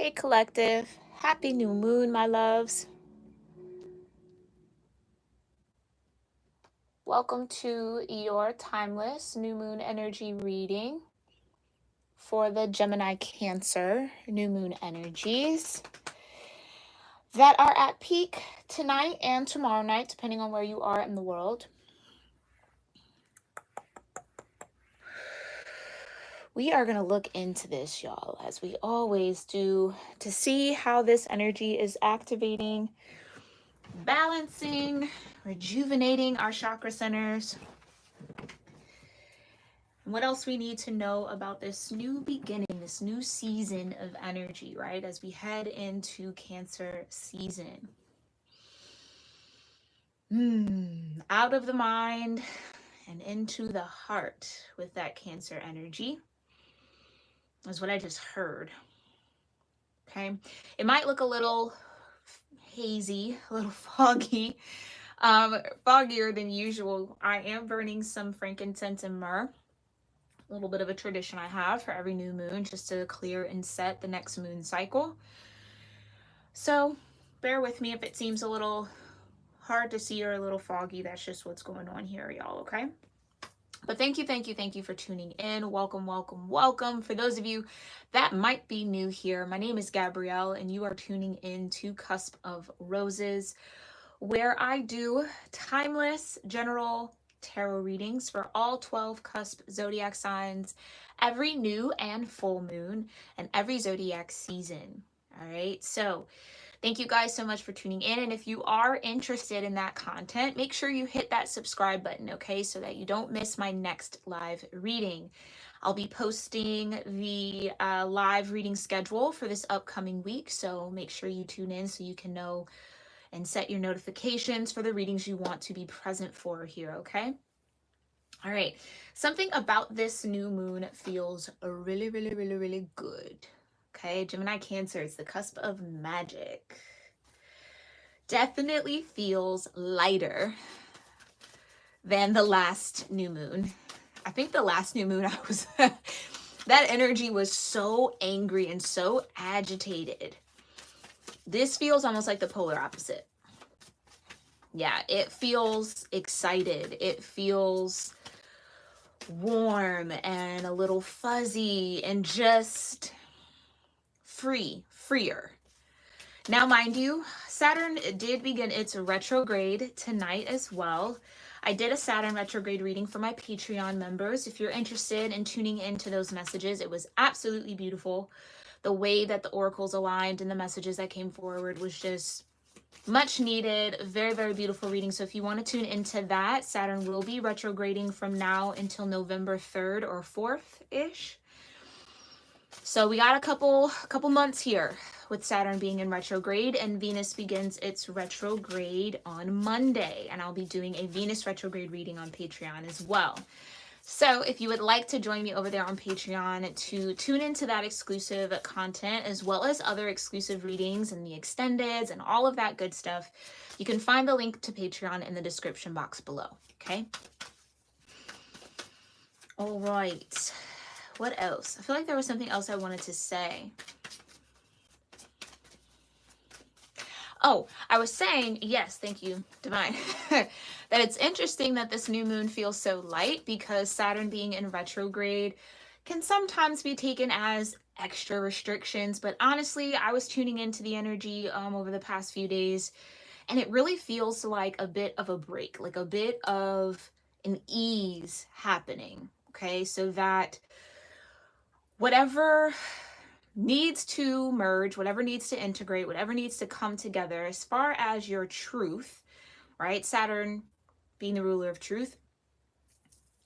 Hey collective, happy new moon, my loves. Welcome to your timeless new moon energy reading for the Gemini Cancer new moon energies that are at peak tonight and tomorrow night, depending on where you are in the world. We are going to look into this, y'all, as we always do, to see how this energy is activating, balancing, rejuvenating our chakra centers. And what else we need to know about this new beginning, this new season of energy, right? As we head into Cancer season. Out of the mind and into the heart with that Cancer energy. Is what I just heard. Okay. It might look a little hazy, a little foggy, foggier than usual. I am burning some frankincense and myrrh. A little bit of a tradition I have for every new moon, just to clear and set the next moon cycle. So bear with me if it seems a little hard to see or a little foggy. That's just what's going on here, y'all, okay? But thank you for tuning in. Welcome, welcome, welcome. For those of you that might be new here, my name is Gabrielle, and you are tuning in to Cusp of Roses, where I do timeless general tarot readings for all 12 cusp zodiac signs every new and full moon and every zodiac season. All right, so thank you guys so much for tuning in. And if you are interested in that content, make sure you hit that subscribe button, okay, so that you don't miss my next live reading. I'll be posting the live reading schedule for this upcoming week, so make sure you tune in so you can know and set your notifications for the readings you want to be present for here, okay? All right, something about this new moon feels really good. Okay, Gemini Cancer, it's the cusp of magic. Definitely feels lighter than the last new moon. I think the last new moon that energy was so angry and so agitated. This feels almost like the polar opposite. Yeah, it feels excited. It feels warm and a little fuzzy and just freer. Now, mind you, Saturn did begin its retrograde tonight as well. I did a Saturn retrograde reading for my Patreon members. If you're interested in tuning into those messages, it was absolutely beautiful. The way that the oracles aligned and the messages that came forward was just much needed. Very beautiful reading. So if you want to tune into that, Saturn will be retrograding from now until November 3rd or 4th-ish. So we got a couple months here with Saturn being in retrograde, and Venus begins its retrograde on Monday, and I'll be doing a Venus retrograde reading on Patreon as well. So if you would like to join me over there on Patreon to tune into that exclusive content, as well as other exclusive readings and the extendeds and all of that good stuff, you can find the link to Patreon in the description box below, okay? All right. What else? I feel like there was something else I wanted to say. Oh, I was saying, yes, thank you, Divine, that it's interesting that this new moon feels so light because Saturn being in retrograde can sometimes be taken as extra restrictions. But honestly, I was tuning into the energy over the past few days, and it really feels like a bit of a break, like a bit of an ease happening. Okay, so that whatever needs to merge, whatever needs to integrate, whatever needs to come together as far as your truth, right? Saturn being the ruler of truth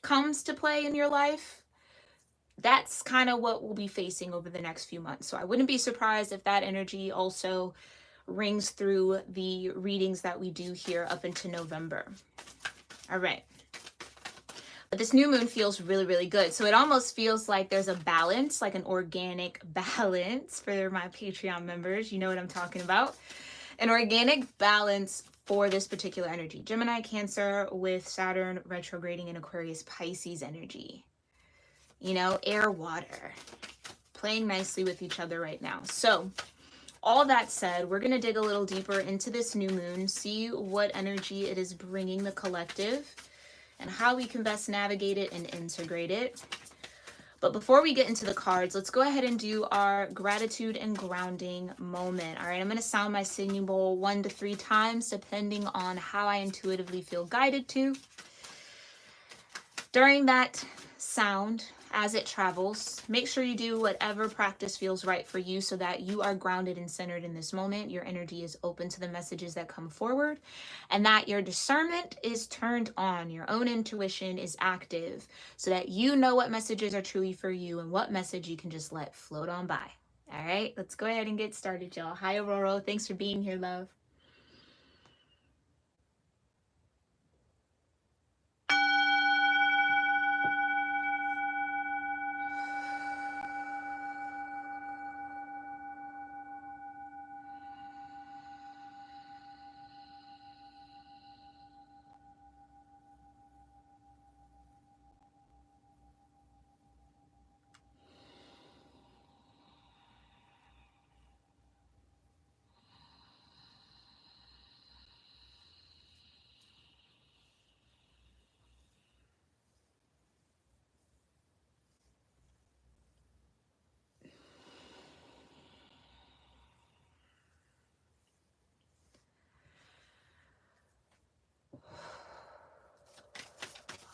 comes to play in your life. That's kind of what we'll be facing over the next few months. So I wouldn't be surprised if that energy also rings through the readings that we do here up into November. All right. But this new moon feels really good. So it almost feels like there's a balance, like an organic balance for my Patreon members. You know what I'm talking about. An organic balance for this particular energy. Gemini Cancer with Saturn retrograding in Aquarius Pisces energy. You know, air, water, playing nicely with each other right now. So all that said, we're going to dig a little deeper into this new moon, see what energy it is bringing the collective, and how we can best navigate it and integrate it. But before we get into the cards, let's go ahead and do our gratitude and grounding moment. All right, I'm going to sound my singing bowl 1 to 3 times, depending on how I intuitively feel guided to. During that sound, as it travels, make sure you do whatever practice feels right for you so that you are grounded and centered in this moment. Your energy is open to the messages that come forward, and that your discernment is turned on. Your own intuition is active so that you know what messages are truly for you and what message you can just let float on by. All right, let's go ahead and get started, y'all. Hi, Aurora. Thanks for being here, love.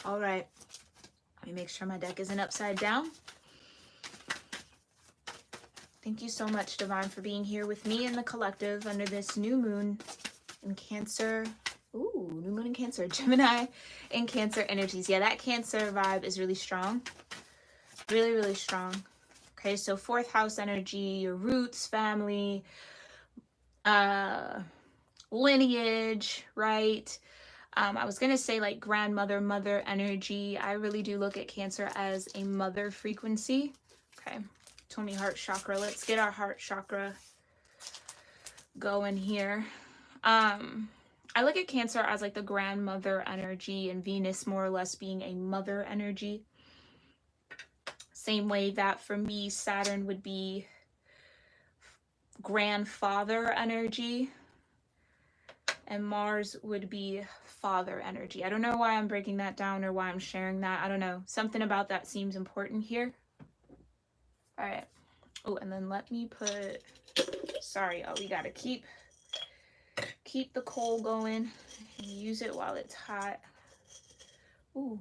All right, let me make sure my deck isn't upside down. Thank you so much, Divine, for being here with me and the collective under this new moon in Cancer. Ooh, new moon in Cancer. Gemini and Cancer energies. Yeah, that Cancer vibe is really strong. Really, really strong. Okay, so 4th house energy, your roots, family, lineage, right? I was going to say like grandmother, mother energy. I really do look at Cancer as a mother frequency. Okay, told me heart chakra. Let's get our heart chakra going here. I look at Cancer as like the grandmother energy, and Venus more or less being a mother energy. Same way that for me, Saturn would be grandfather energy, and Mars would be father energy. I don't know why I'm breaking that down or why I'm sharing that. I don't know. Something about that seems important here. All right. Oh, and then let me put, sorry, we got to keep the coal going and use it while it's hot. Ooh.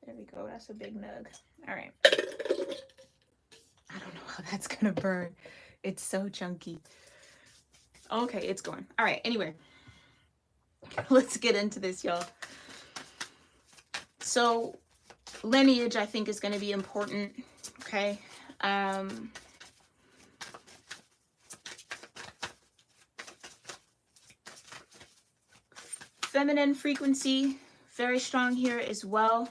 There we go. That's a big nug. All right. I don't know how that's going to burn. It's so chunky. Okay, it's going. All right, anyway. Let's get into this, y'all. So, lineage, I think, is going to be important, okay? Feminine frequency, very strong here as well.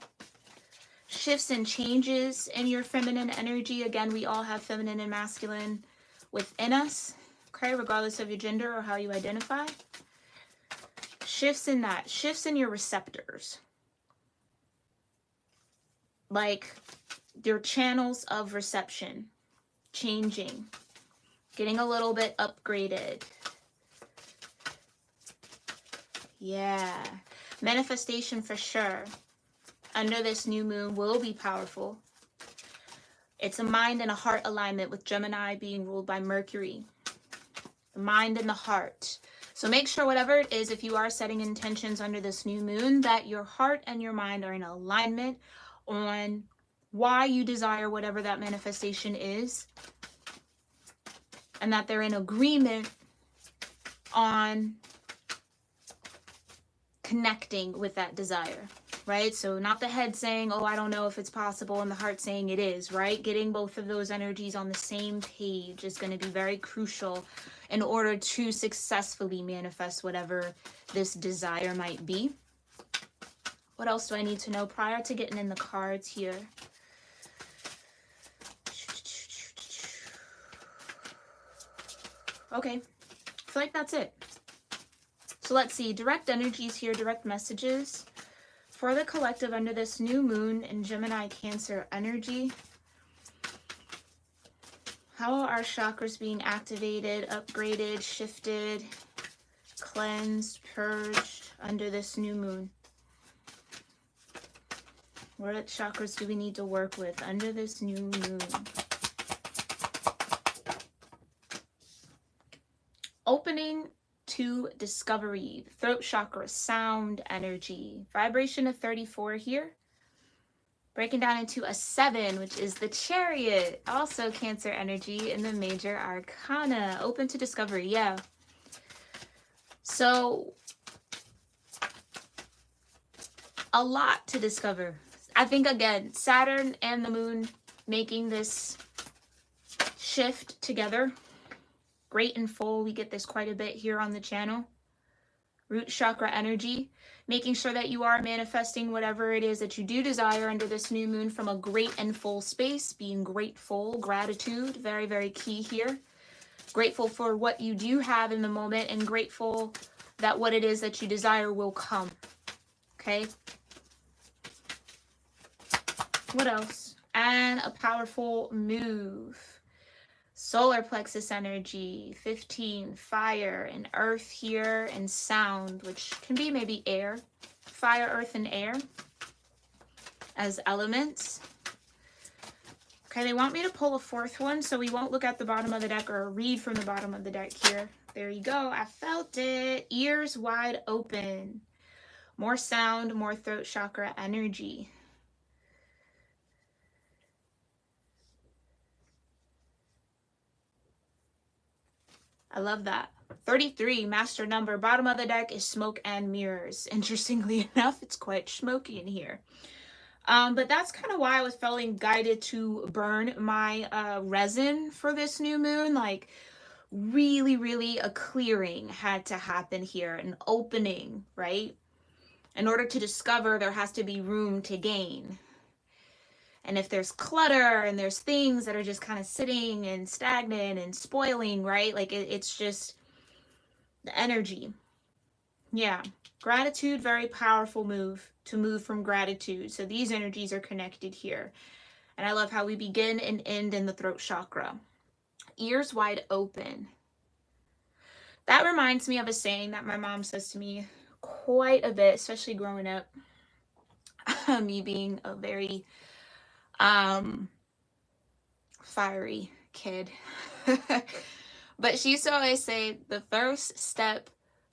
Shifts and changes in your feminine energy. Again, we all have feminine and masculine within us, okay, regardless of your gender or how you identify. Shifts in that, shifts in your receptors. Like your channels of reception changing, getting a little bit upgraded. Yeah, manifestation for sure. Under this new moon will be powerful. It's a mind and a heart alignment with Gemini being ruled by Mercury. The mind and the heart. So make sure whatever it is, if you are setting intentions under this new moon, that your heart and your mind are in alignment on why you desire whatever that manifestation is. And that they're in agreement on connecting with that desire. Right? So not the head saying, oh, I don't know if it's possible, and the heart saying it is, right? Getting both of those energies on the same page is going to be very crucial in order to successfully manifest whatever this desire might be. What else do I need to know prior to getting in the cards here? Okay, I feel like that's it. So let's see, direct energies here, direct messages for the collective under this new moon in Gemini Cancer energy, how are our chakras being activated, upgraded, shifted, cleansed, purged under this new moon? What chakras do we need to work with under this new moon? Opening to discovery, throat chakra, sound energy, vibration of 34 here. Breaking down into a 7, which is the Chariot, also Cancer energy in the major arcana. Open to discovery, yeah. So, a lot to discover. I think, again, Saturn and the moon making this shift together. Great and full. We get this quite a bit here on the channel. Root chakra energy. Making sure that you are manifesting whatever it is that you do desire under this new moon from a great and full space. Being grateful, gratitude, very, very key here. Grateful for what you do have in the moment and grateful that what it is that you desire will come. Okay? What else? And a powerful move. Solar plexus energy, 15, fire and earth here, and sound, which can be maybe air. Fire, earth, and air as elements. Okay, they want me to pull a fourth one, so we won't look at the bottom of the deck or read from the bottom of the deck here. There you go. I felt it. Ears wide open. More sound, more throat chakra energy. I love that. 33, master number. Bottom of the deck is smoke and mirrors. Interestingly enough, it's quite smoky in here. But that's kind of why I was feeling guided to burn my resin for this new moon. Like, really a clearing had to happen here, an opening, right? In order to discover, there has to be room to gain. And if there's clutter and there's things that are just kind of sitting and stagnant and spoiling, right? Like it's just the energy. Yeah. Gratitude, very powerful move to move from gratitude. So these energies are connected here. And I love how we begin and end in the throat chakra. Ears wide open. That reminds me of a saying that my mom says to me quite a bit, especially growing up. Me being a very fiery kid. But she used to always say the first step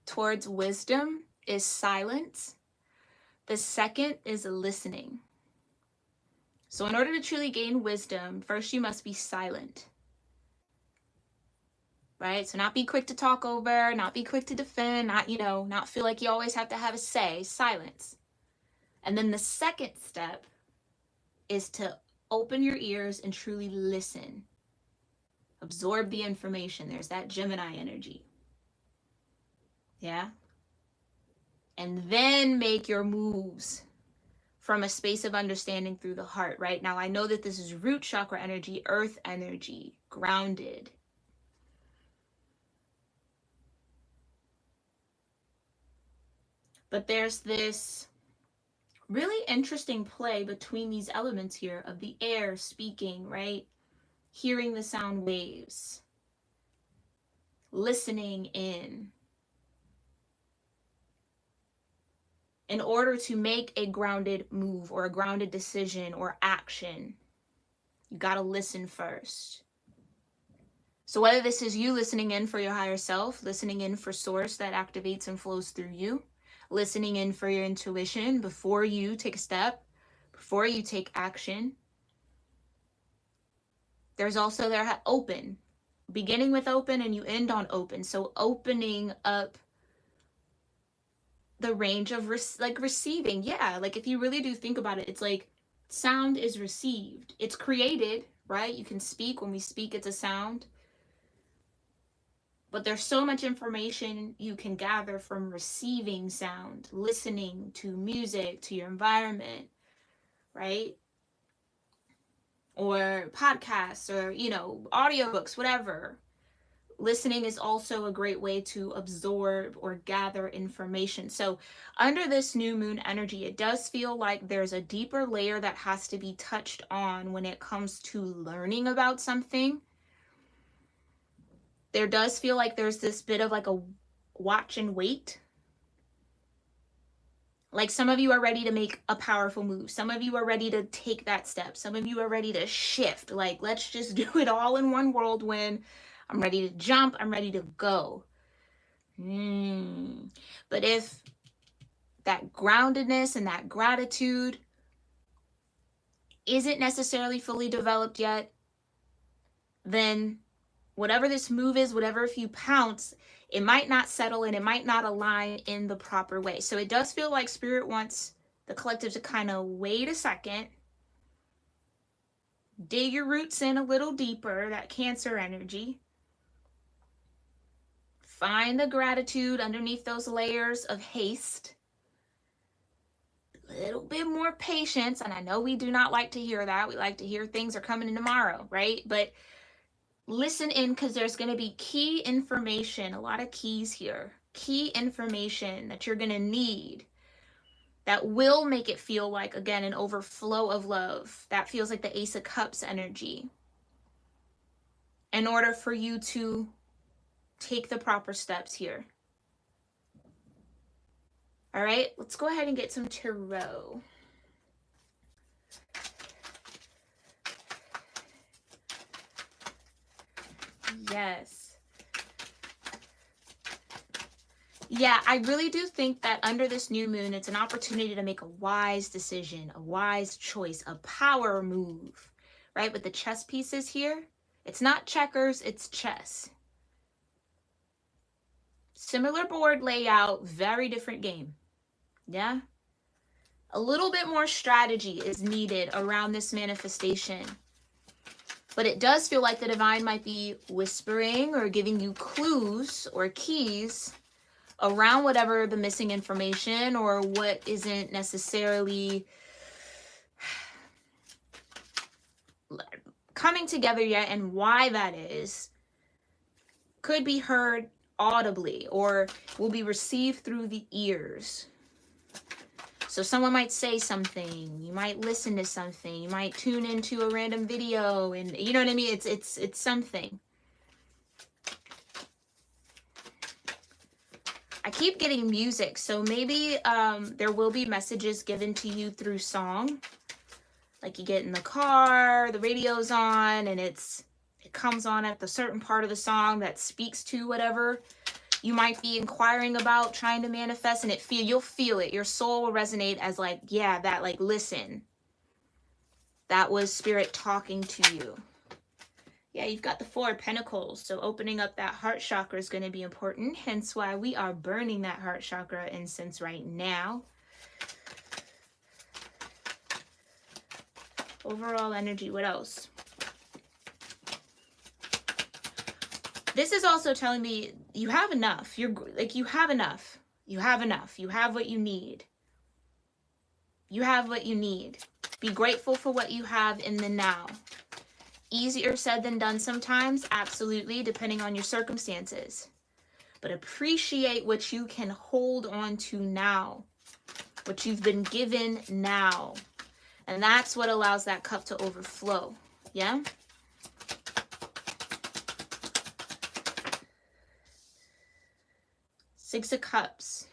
towards wisdom is silence. The second is listening. So in order to truly gain wisdom, first you must be silent. Right? So not be quick to talk over, not be quick to defend, not feel like you always have to have a say. Silence. And then the second step is to open your ears and truly listen. Absorb the information. There's that Gemini energy. Yeah? And then make your moves from a space of understanding through the heart, right? Now, I know that this is root chakra energy, earth energy, grounded. But there's this really interesting play between these elements here of the air speaking, right? Hearing the sound waves, listening in order to make a grounded move or a grounded decision or action, you got to listen first. So whether this is you listening in for your higher self, listening in for source that activates and flows through you, listening in for your intuition before you take a step, before you take action. There's also there open, beginning with open and you end on open. So opening up the range of receiving. Yeah, like if you really do think about it, it's like sound is received. It's created, right? You can speak. When we speak, it's a sound. But there's so much information you can gather from receiving sound, listening to music, to your environment, right? Or podcasts or, audiobooks, whatever. listening is also a great way to absorb or gather information. So under this new moon energy, it does feel like there's a deeper layer that has to be touched on when it comes to learning about something. There does feel like there's this bit of like a watch and wait. Like some of you are ready to make a powerful move. Some of you are ready to take that step. Some of you are ready to shift. Like, let's just do it all in one whirlwind. I'm ready to jump. I'm ready to go. But if that groundedness and that gratitude isn't necessarily fully developed yet, then whatever this move is, whatever if you pounce, it might not settle and it might not align in the proper way. So it does feel like Spirit wants the collective to kind of wait a second, dig your roots in a little deeper, that Cancer energy. Find the gratitude underneath those layers of haste. A little bit more patience. And I know we do not like to hear that. We like to hear things are coming in tomorrow, right? But listen in, because there's going to be key information, a lot of keys here, key information that you're going to need that will make it feel like, again, an overflow of love. That feels like the Ace of Cups energy. In order for you to take the proper steps here. All right, let's go ahead and get some tarot. Yes. Yeah, I really do think that under this new moon, it's an opportunity to make a wise decision, a wise choice, a power move, right? With the chess pieces here, it's not checkers, it's chess. Similar board layout, very different game. Yeah? A little bit more strategy is needed around this manifestation. But it does feel like the divine might be whispering or giving you clues or keys around whatever the missing information or what isn't necessarily coming together yet, and why that is could be heard audibly or will be received through the ears. So someone might say something, you might listen to something, you might tune into a random video, and you know what I mean? It's something. I keep getting music, so maybe there will be messages given to you through song. Like you get in the car, the radio's on, and it comes on at the certain part of the song that speaks to whatever you might be inquiring about, trying to manifest, and you'll feel it. Your soul will resonate as like, yeah, that, like, listen. That was Spirit talking to you. Yeah, you've got the Four of Pentacles, so opening up that heart chakra is going to be important, hence why we are burning that heart chakra incense right now. Overall energy, what else? This is also telling me you have enough. You have enough. You have enough. You have what you need. You have what you need. Be grateful for what you have in the now. Easier said than done sometimes, absolutely, depending on your circumstances. But appreciate what you can hold on to now, what you've been given now. And that's what allows that cup to overflow. Yeah? Six of Cups.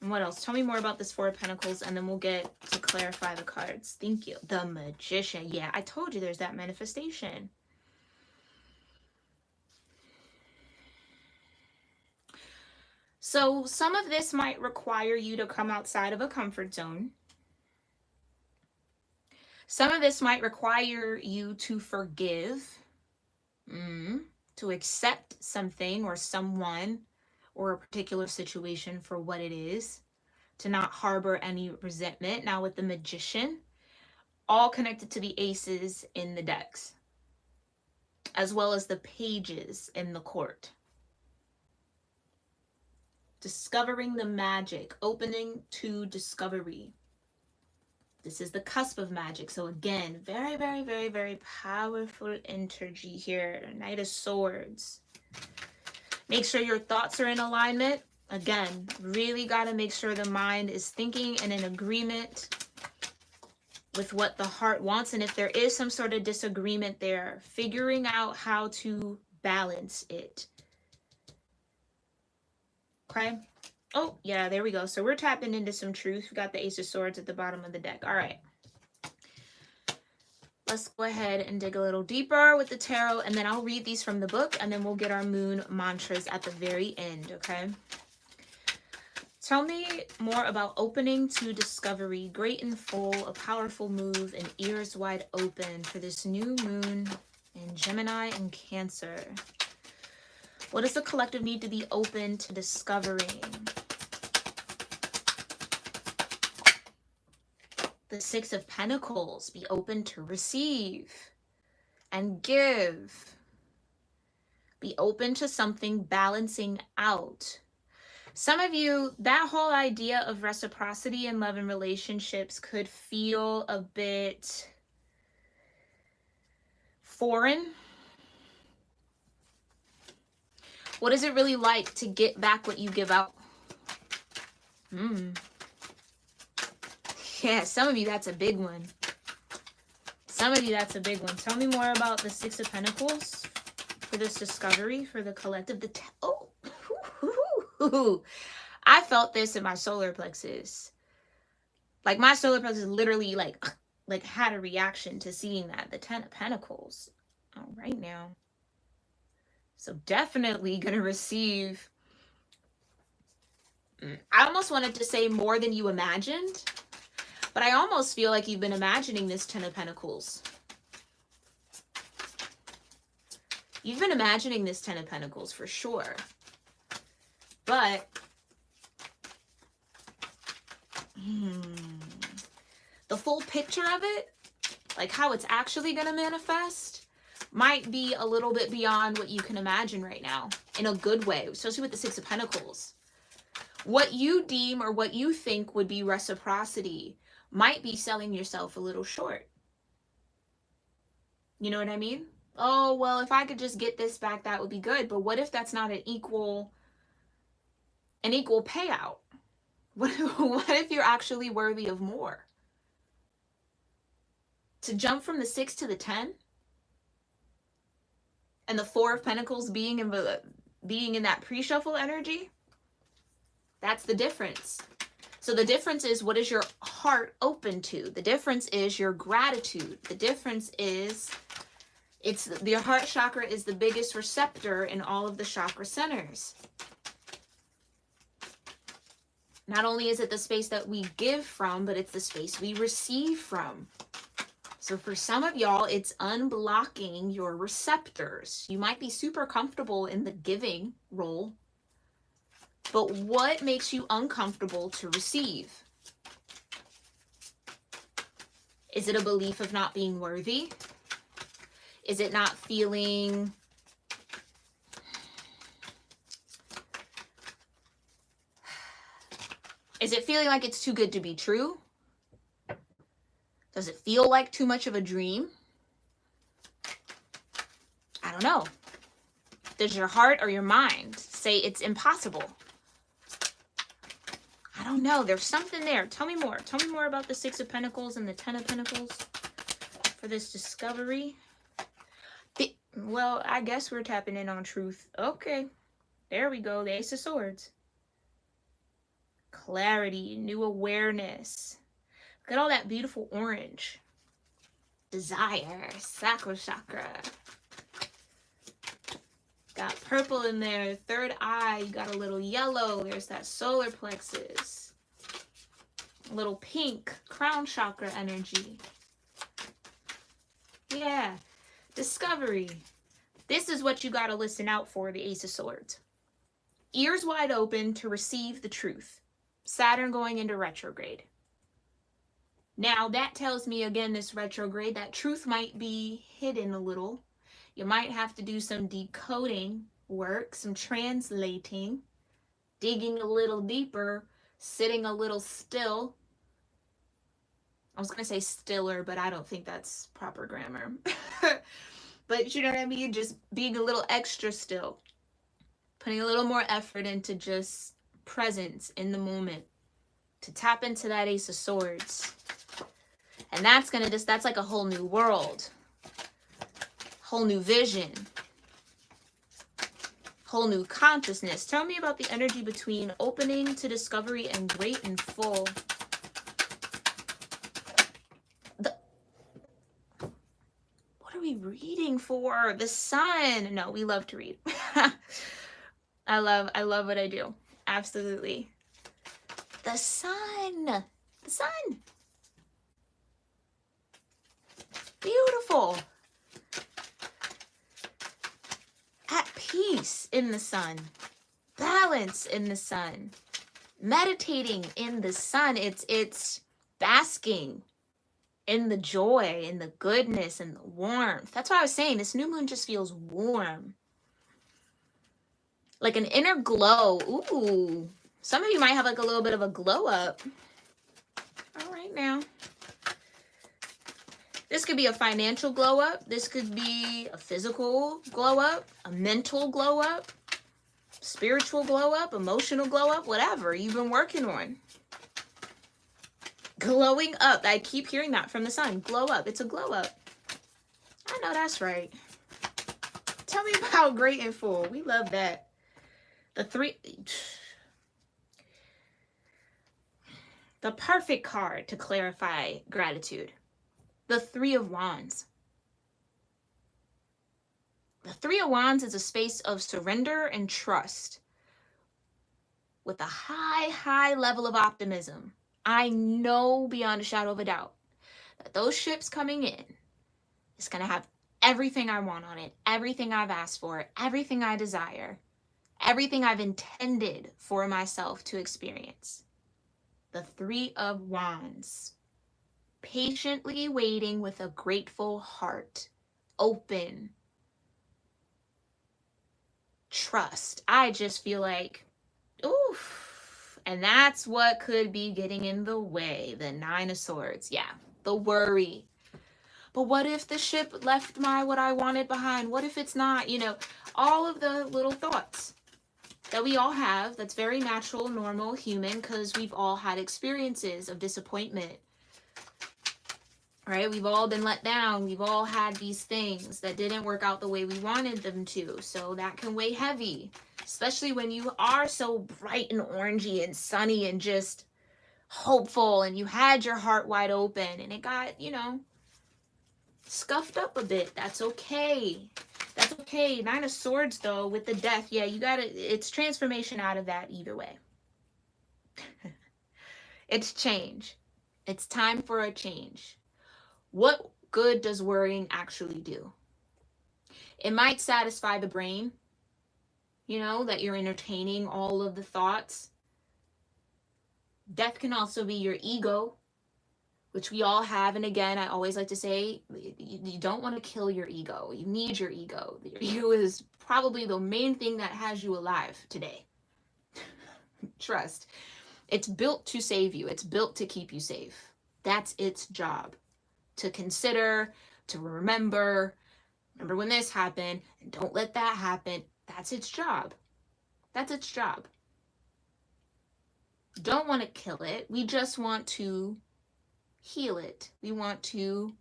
And what else? Tell me more about this Four of Pentacles, and then we'll get to clarify the cards. Thank you. The Magician. Yeah, I told you there's that manifestation. So some of this might require you to come outside of a comfort zone. Some of this might require you to forgive, to accept something or someone or a particular situation for what it is, to not harbor any resentment. Now with the Magician, all connected to the aces in the decks, as well as the pages in the court. Discovering the magic, opening to discovery. This is the cusp of magic. So again, very, very, very, very powerful energy here. Knight of Swords. Make sure your thoughts are in alignment. Again, really got to make sure the mind is thinking and in agreement with what the heart wants. And if there is some sort of disagreement there, figuring out how to balance it. Okay. Oh, yeah, there we go. So we're tapping into some truth. We got the Ace of Swords at the bottom of the deck. All right. Let's go ahead and dig a little deeper with the tarot, and then I'll read these from the book, and then we'll get our moon mantras at the very end, okay? Tell me more about opening to discovery, great and full, a powerful move, and ears wide open for this new moon in Gemini and Cancer. What does the collective need to be open to discovering? The Six of Pentacles, be open to receive and give. Be open to something balancing out. Some of you, that whole idea of reciprocity in love and relationships could feel a bit foreign. What is it really like to get back what you give out? Yeah, some of you, that's a big one. Some of you, that's a big one. Tell me more about the Six of Pentacles for this discovery, for the collective. I felt this in my solar plexus. Like my solar plexus literally like had a reaction to seeing that. The Ten of Pentacles. All right now. So definitely going to receive. I almost wanted to say more than you imagined. But I almost feel like you've been imagining this Ten of Pentacles. You've been imagining this Ten of Pentacles for sure. But the full picture of it, like how it's actually going to manifest, might be a little bit beyond what you can imagine right now. In a good way, especially with the Six of Pentacles. What you deem or what you think would be reciprocity might be selling yourself a little short. You know what I mean? Oh, well, if I could just get this back, that would be good. But what if that's not an equal payout? What if you're actually worthy of more? To jump from the 6 to the 10 and the 4 of Pentacles being in that pre-shuffle energy, that's the difference. So the difference is, what is your heart open to? The difference is your gratitude. The difference is your heart chakra is the biggest receptor in all of the chakra centers. Not only is it the space that we give from, but it's the space we receive from. So for some of y'all, it's unblocking your receptors. You might be super comfortable in the giving role, but what makes you uncomfortable to receive? Is it a belief of not being worthy? Is it not feeling like it's too good to be true? Does it feel like too much of a dream? I don't know. Does your heart or your mind say it's impossible? I don't know. There's something there. Tell me more. Tell me more about the Six of Pentacles and the Ten of Pentacles for this discovery. Well, I guess we're tapping in on truth. Okay. There we go. The Ace of Swords. Clarity, new awareness. Look at all that beautiful orange. Desire, sacral chakra. Got purple in there, third eye, you got a little yellow, there's that solar plexus. A little pink, crown chakra energy. Yeah, discovery. This is what you got to listen out for, the Ace of Swords. Ears wide open to receive the truth. Saturn going into retrograde. Now that tells me, again, this retrograde, that truth might be hidden a little. You might have to do some decoding work, some translating, digging a little deeper, sitting a little still, I was going to say stiller, but I don't think that's proper grammar. But you know what I mean? Just being a little extra still. Putting a little more effort into just presence in the moment. To tap into that Ace of Swords. And that's going to just, that's like a whole new world. Whole new vision. Whole new consciousness. Tell me about the energy between opening to discovery and great and full. What are we reading for? The sun. No, we love to read. I love what I do. Absolutely. The sun. The sun. Beautiful. At peace in the sun. Balance in the sun. Meditating in the sun. It's basking in the joy, in the goodness, and the warmth. That's why I was saying this new moon just feels warm. Like an inner glow. Ooh. Some of you might have like a little bit of a glow up. All right now. This could be a financial glow up. This could be a physical glow up, a mental glow up, spiritual glow up, emotional glow up, whatever you've been working on. Glowing up. I keep hearing that from the sun. Glow up. It's a glow up. I know that's right. Tell me about great and full. We love that. The perfect card to clarify gratitude. The Three of Wands. The Three of Wands is a space of surrender and trust with a high level of optimism. I know beyond a shadow of a doubt that those ships coming in is going to have everything I want on it, everything I've asked for, everything I desire, everything I've intended for myself to experience. The Three of Wands. Patiently waiting with a grateful heart. Open. Trust. I just feel like, oof. And that's what could be getting in the way. The Nine of Swords. Yeah. The worry. But what if the ship left what I wanted behind? What if it's not? You know, all of the little thoughts that we all have. That's very natural, normal, human, because we've all had experiences of disappointment. Right? We've all been let down. We've all had these things that didn't work out the way we wanted them to. So that can weigh heavy, especially when you are so bright and orangey and sunny and just hopeful and you had your heart wide open and it got, you know, scuffed up a bit. That's okay. That's okay. Nine of Swords though, with the death. Yeah, you gotta, it's transformation out of that either way. It's change. It's time for a change. What good does worrying actually do? It might satisfy the brain, you know, that you're entertaining all of the thoughts. Death can also be your ego, which we all have. And again, I always like to say, you don't want to kill your ego. You need your ego. Your ego is probably the main thing that has you alive today. Trust. It's built to save you. It's built to keep you safe. That's its job. To consider, to remember when this happened, and don't let that happen. That's its job. That's its job. Don't want to kill it. We just want to heal it. We want to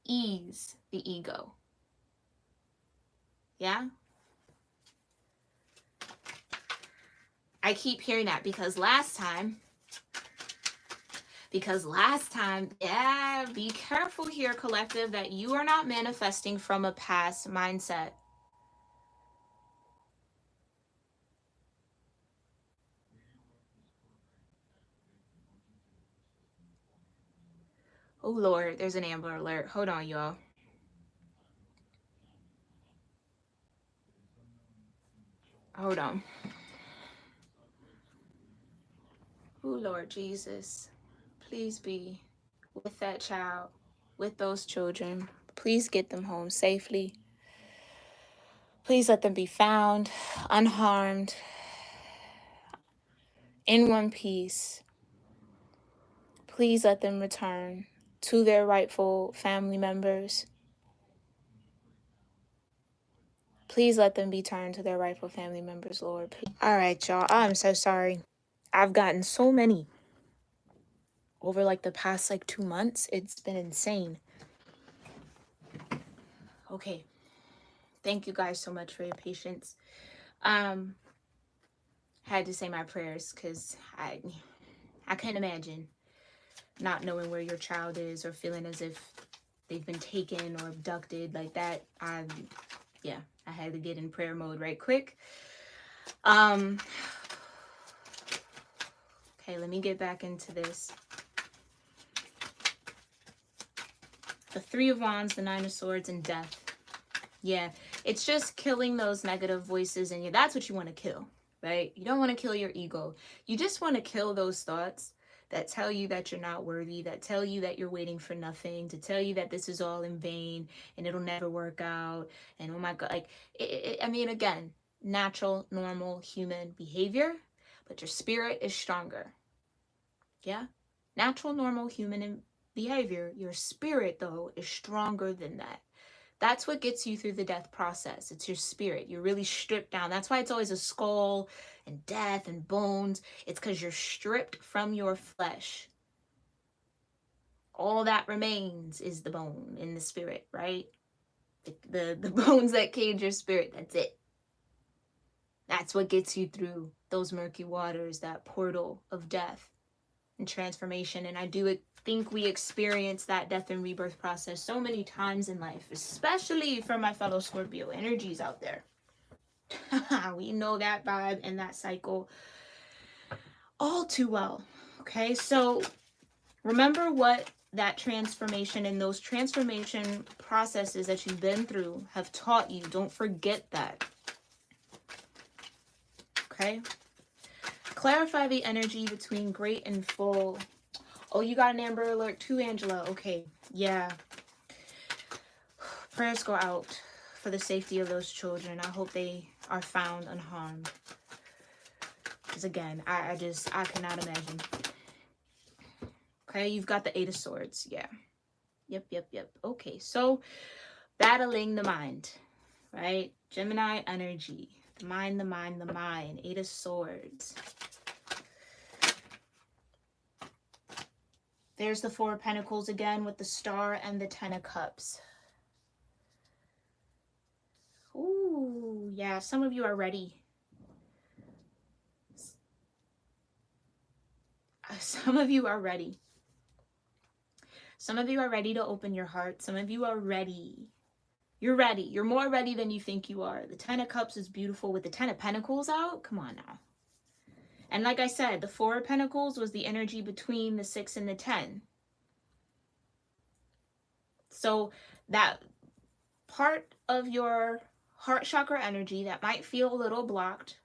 ease the ego. Yeah? I keep hearing that because last time, yeah, be careful here, collective, that you are not manifesting from a past mindset. Oh, Lord, there's an Amber Alert. Hold on, y'all. Hold on. Oh, Lord Jesus. Please be with that child, with those children. Please get them home safely. Please let them be found unharmed, in one piece. Please let them return to their rightful family members. Please let them be turned to their rightful family members, Lord. All right, y'all. I'm so sorry. I've gotten so many over like the past like 2 months. It's been insane. Okay. Thank you guys so much for your patience. Had to say my prayers because I can't imagine not knowing where your child is or feeling as if they've been taken or abducted like that. I had to get in prayer mode right quick. Okay, let me get back into this. The Three of Wands, the Nine of Swords, and Death. Yeah, it's just killing those negative voices in you. That's what you want to kill, right? You don't want to kill your ego. You just want to kill those thoughts that tell you that you're not worthy, that tell you that you're waiting for nothing, to tell you that this is all in vain and it'll never work out. And oh my God, like, I mean, again, natural, normal human behavior, but your spirit is stronger. Yeah? Natural, normal human behavior. Your spirit, though, is stronger than that. That's what gets you through the death process. It's your spirit. You're really stripped down. That's why it's always a skull and death and bones. It's because you're stripped from your flesh. All that remains is the bone in the spirit, right? The bones that cage your spirit. That's it. That's what gets you through those murky waters, that portal of death and transformation. And I do think we experience that death and rebirth process so many times in life, especially for my fellow Scorpio energies out there. We know that vibe and that cycle all too well. Okay, so remember what that transformation and those transformation processes that you've been through have taught you. Don't forget that. Okay, clarify the energy between great and full. Oh, you got an Amber Alert too, Angela. Okay, yeah. Prayers go out for the safety of those children. I hope they are found unharmed. Because again, I cannot imagine. Okay, you've got the Eight of Swords. Yeah. Yep. Okay, so battling the mind, right? Gemini energy. The mind. Eight of Swords. There's the Four of Pentacles again with the Star and the Ten of Cups. Ooh, yeah, some of you are ready. Some of you are ready. Some of you are ready to open your heart. Some of you are ready. You're ready. You're more ready than you think you are. The Ten of Cups is beautiful with the Ten of Pentacles out. Come on now. And like I said, the Four of Pentacles was the energy between the 6 and the 10. So that part of your heart chakra energy that might feel a little blocked,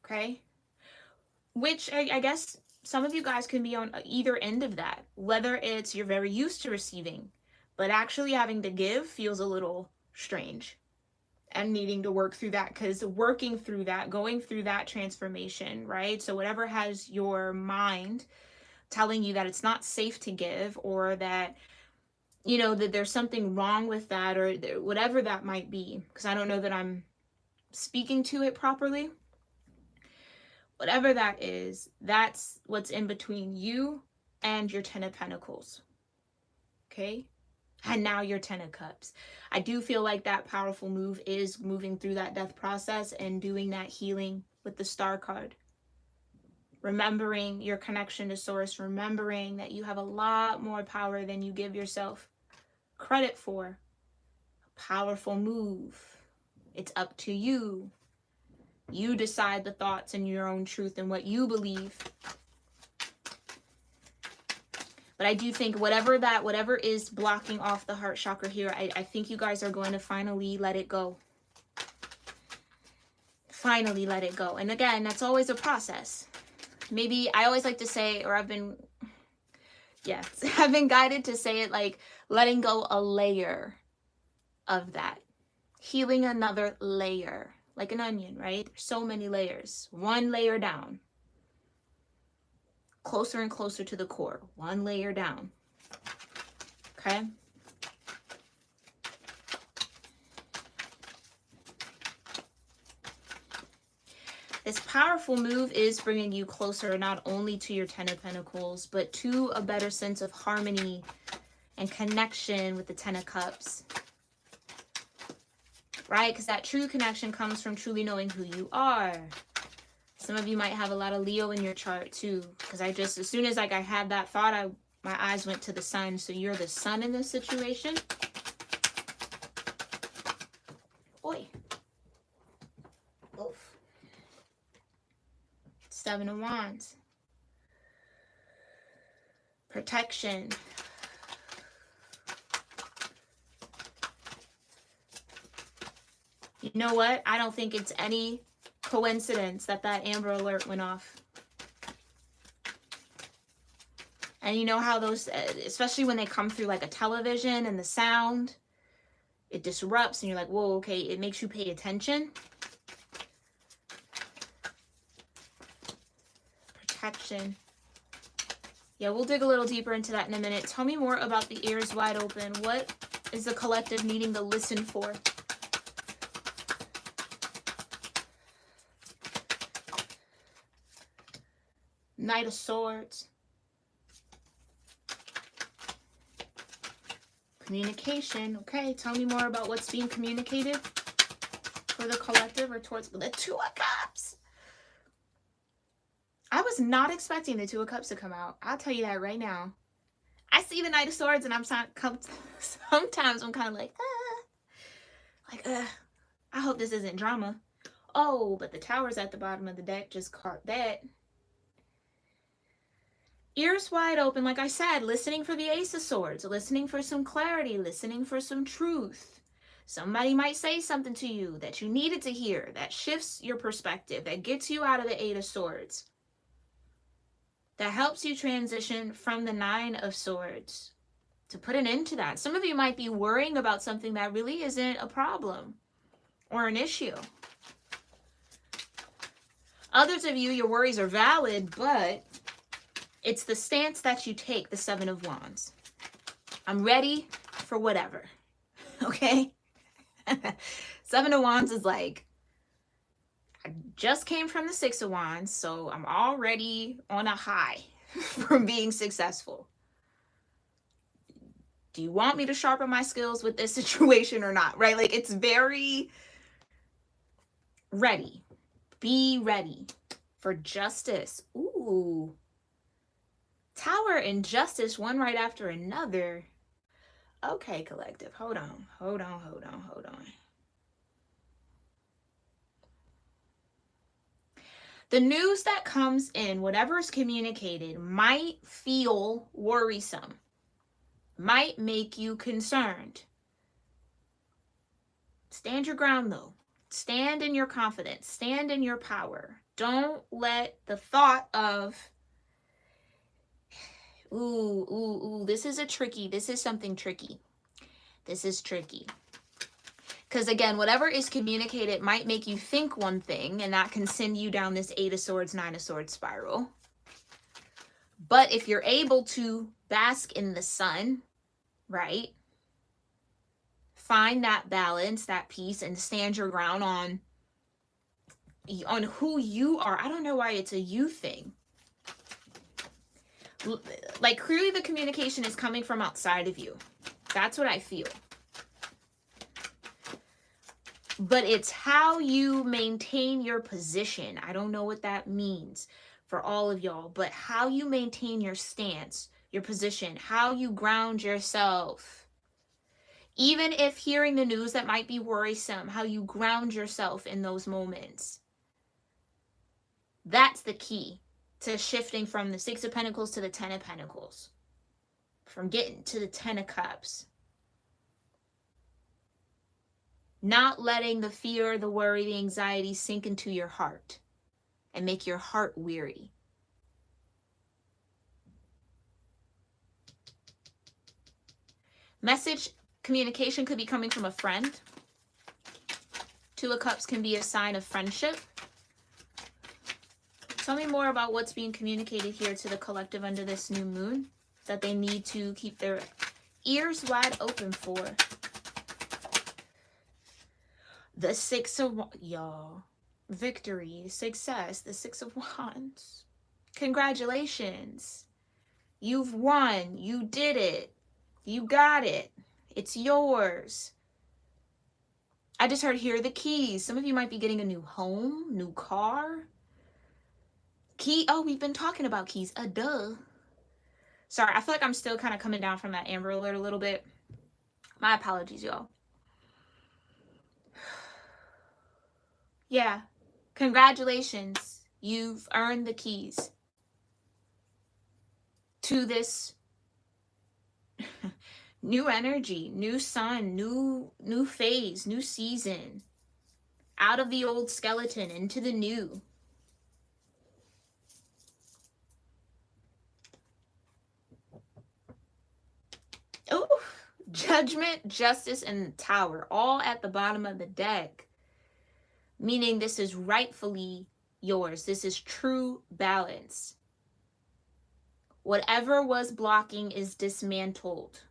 okay? Which I guess some of you guys can be on either end of that. Whether it's you're very used to receiving, but actually having to give feels a little strange. And needing to work through that, because working through that, going through that transformation, right? So whatever has your mind telling you that it's not safe to give, or that, you know, that there's something wrong with that, or whatever that might be, because I don't know that I'm speaking to it properly. Whatever that is, that's what's in between you and your Ten of Pentacles. Okay? And now your Ten of Cups. I do feel like that powerful move is moving through that death process and doing that healing with the Star card. Remembering your connection to Source. Remembering that you have a lot more power than you give yourself credit for. A powerful move. It's up to you. You decide the thoughts and your own truth and what you believe. But I do think whatever is blocking off the heart chakra here, I think you guys are going to finally let it go. Finally let it go. And again, that's always a process. Maybe I always like to say, or I've been guided to say it like letting go a layer of that. Healing another layer. Like an onion, right? There's so many layers. One layer down. closer and closer to the core, one layer down. Okay? This powerful move is bringing you closer not only to your Ten of Pentacles, but to a better sense of harmony and connection with the Ten of Cups. Right? Because that true connection comes from truly knowing who you are. Some of you might have a lot of Leo in your chart too. Because as soon as I had that thought, my eyes went to the sun. So you're the sun in this situation. Oi. Oof. Seven of Wands. Protection. You know what? I don't think it's any coincidence that Amber Alert went off. And you know how those, especially when they come through like a television and the sound, it disrupts and you're like, whoa, okay, it makes you pay attention. Protection. Yeah, we'll dig a little deeper into that in a minute. Tell me more about the ears wide open. What is the collective needing to listen for? Knight of Swords. Communication. Okay, tell me more about what's being communicated for the collective or towards the Two of Cups. I was not expecting the Two of Cups to come out. I'll tell you that right now. I see the Knight of Swords and sometimes I'm kind of like, I hope this isn't drama. Oh, but the Tower's at the bottom of the deck. Just caught that. Ears wide open, like I said, listening for the Ace of Swords, listening for some clarity, listening for some truth. Somebody might say something to you that you needed to hear, that shifts your perspective, that gets you out of the Eight of Swords, that helps you transition from the Nine of Swords, to put an end to that. Some of you might be worrying about something that really isn't a problem or an issue. Others of you, your worries are valid, but it's the stance that you take, the Seven of Wands. I'm ready for whatever, okay? Seven of Wands is like, I just came from the Six of Wands, so I'm already on a high from being successful. Do you want me to sharpen my skills with this situation or not, right? Like, it's very ready. Be ready for justice. Ooh. Tower and Justice, one right after another. Okay, collective. Hold on. The news that comes in, whatever is communicated, might feel worrisome. Might make you concerned. Stand your ground, though. Stand in your confidence. Stand in your power. Don't let the thought of, this is something tricky. This is tricky. Because again, whatever is communicated might make you think one thing, and that can send you down this Eight of Swords, Nine of Swords spiral. But if you're able to bask in the sun, right? Find that balance, that peace, and stand your ground on who you are. I don't know why it's a you thing. Like, clearly the communication is coming from outside of you. That's what I feel. But it's how you maintain your position. I don't know what that means for all of y'all, but how you maintain your stance, your position, how you ground yourself. Even if hearing the news that might be worrisome, how you ground yourself in those moments. That's the key to shifting from the Six of Pentacles to the Ten of Pentacles. From getting to the Ten of Cups. Not letting the fear, the worry, the anxiety sink into your heart and make your heart weary. Message communication could be coming from a friend. Two of Cups can be a sign of friendship. Tell me more about what's being communicated here to the collective under this new moon that they need to keep their ears wide open for. The Six of y'all. Victory, success, the Six of Wands. Congratulations. You've won. You did it. You got it. It's yours. I just heard here the keys. Some of you might be getting a new home, new car. Key. Oh, we've been talking about keys. Duh. Sorry, I feel like I'm still kind of coming down from that Amber Alert a little bit. My apologies, y'all. Yeah. Congratulations. You've earned the keys to this new energy, new sun, new phase, new season. Out of the old skeleton into the new. Oh, Judgment, Justice, and the Tower, all at the bottom of the deck. Meaning this is rightfully yours. This is true balance. Whatever was blocking is dismantled.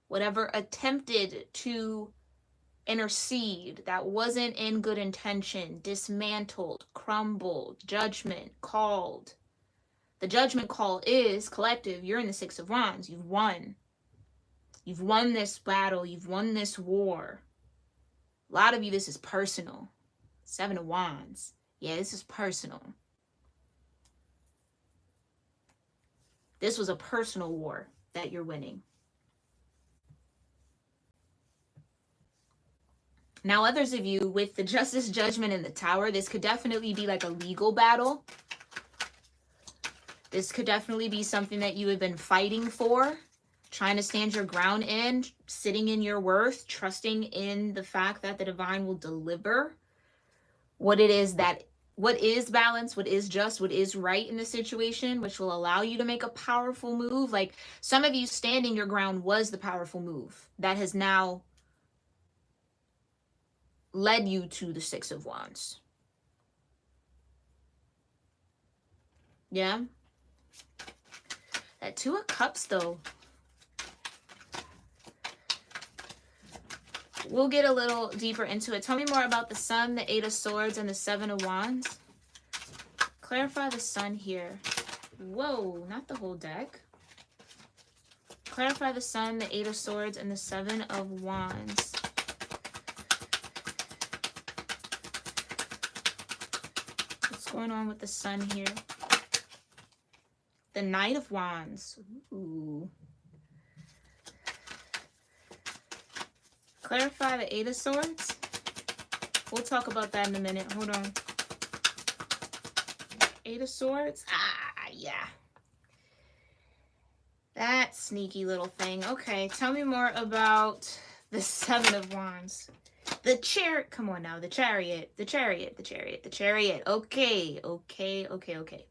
Whatever attempted to intercede that wasn't in good intention, dismantled, crumbled, judgment called. The judgment call is collective. You're in the Six of Wands. You've won. You've won this battle. You've won this war. A lot of you, this is personal. Seven of Wands. Yeah, this is personal. This was a personal war that you're winning. Now, others of you with the Justice, Judgment, and the Tower, this could definitely be like a legal battle. This could definitely be something that you have been fighting for, trying to stand your ground in, sitting in your worth, trusting in the fact that the divine will deliver what it is that, what is balance, what is just, what is right in the situation, which will allow you to make a powerful move. Like some of you standing your ground was the powerful move that has now led you to the Six of Wands. Yeah. That Two of Cups, though. We'll get a little deeper into it. Tell me more about the Sun, the Eight of Swords, and the Seven of Wands. Clarify the Sun here. Whoa, not the whole deck. Clarify the Sun, the Eight of Swords, and the Seven of Wands. What's going on with the Sun here? The Knight of Wands. Ooh. Clarify the Eight of Swords. We'll talk about that in a minute. Hold on. Eight of Swords. Ah, yeah. That sneaky little thing. Okay, tell me more about the Seven of Wands. The Chariot. Come on now. The Chariot. The Chariot. The Chariot. The Chariot. Okay. Okay. Okay. Okay.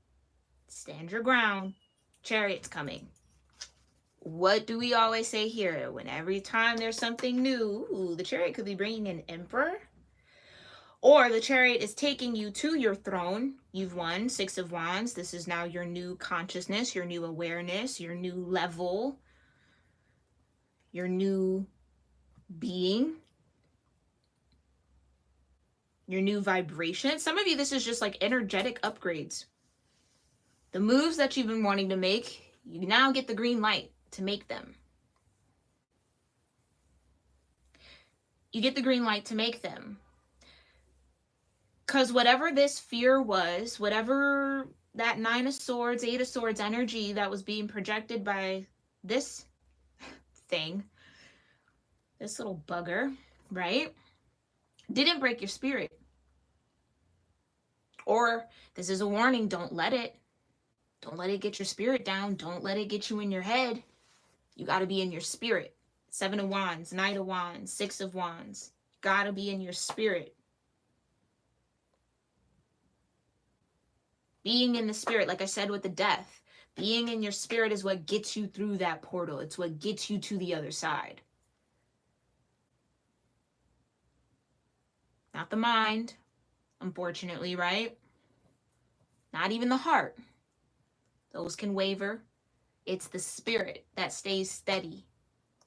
Stand your ground. Chariot's coming. What do we always say here? When every time there's something new, ooh, the Chariot could be bringing an Emperor. Or the Chariot is taking you to your throne. You've won. Six of Wands. This is now your new consciousness, your new awareness, your new level, your new being, your new vibration. Some of you, this is just like energetic upgrades. The moves that you've been wanting to make, you now get the green light to make them. You get the green light to make them. Because whatever this fear was, whatever that Nine of Swords, Eight of Swords energy that was being projected by this thing, this little bugger, right? Didn't break your spirit. Or this is a warning, don't let it. Don't let it get your spirit down. Don't let it get you in your head. You got to be in your spirit. Seven of Wands, Knight of Wands, Six of Wands. You got to be in your spirit. Being in the spirit, like I said with the death, being in your spirit is what gets you through that portal. It's what gets you to the other side. Not the mind, unfortunately, right? not even the heart. Those can waver. It's the spirit that stays steady.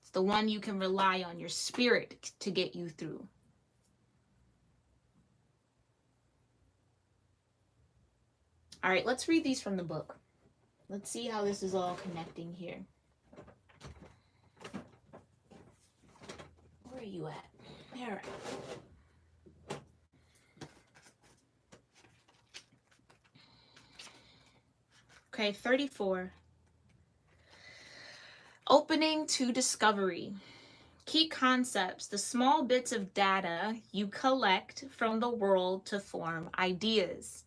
It's the one you can rely on, your spirit, to get you through. All right, let's read these from the book. Let's see how this is all connecting here. Where are you at? There. Okay, 34. Opening to discovery. Key concepts, the small bits of data you collect from the world to form ideas.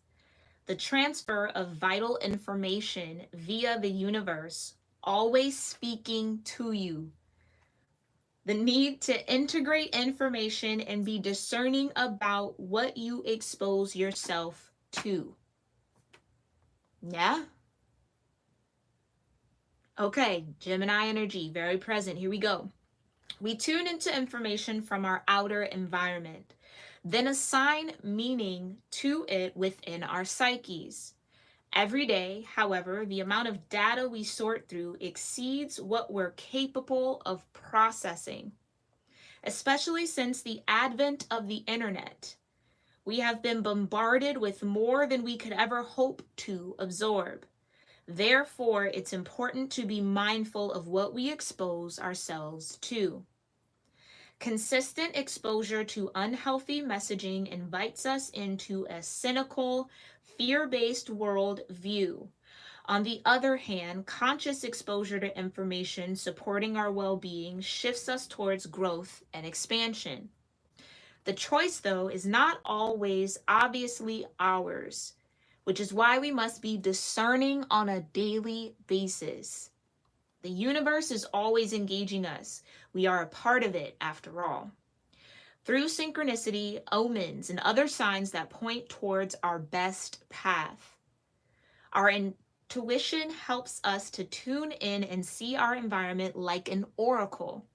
The transfer of vital information via the universe, always speaking to you. The need to integrate information and be discerning about what you expose yourself to. Yeah? Okay, Gemini energy, very present. Here we go. We tune into information from our outer environment, then assign meaning to it within our psyches. Every day, however, the amount of data we sort through exceeds what we're capable of processing. Especially since the advent of the internet, we have been bombarded with more than we could ever hope to absorb. Therefore, it's important to be mindful of what we expose ourselves to. Consistent exposure to unhealthy messaging invites us into a cynical, fear-based world view. On the other hand, conscious exposure to information supporting our well-being shifts us towards growth and expansion. The choice, though, is not always obviously ours, which is why we must be discerning on a daily basis. The universe is always engaging us. We are a part of it, after all. Through synchronicity, omens, and other signs that point towards our best path. Our intuition helps us to tune in and see our environment like an oracle.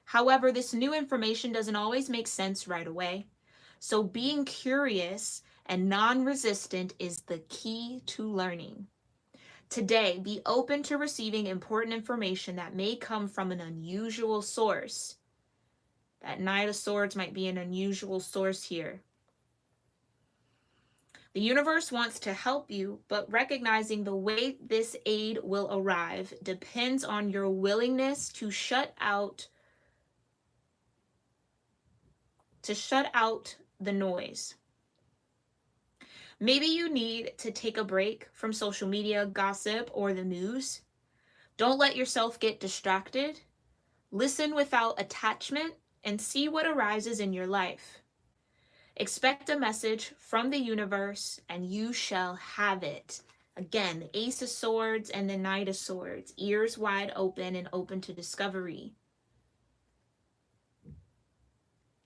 However, this new information doesn't always make sense right away. So being curious and non-resistant is the key to learning. Today, be open to receiving important information that may come from an unusual source. That Knight of Swords might be an unusual source here. The universe wants to help you, but recognizing the way this aid will arrive depends on your willingness to shut out the noise. Maybe you need to take a break from social media, gossip, or the news. Don't let yourself get distracted. Listen without attachment and see what arises in your life. Expect a message from the universe and you shall have it. Again, the Ace of Swords and the Knight of Swords, ears wide open and open to discovery.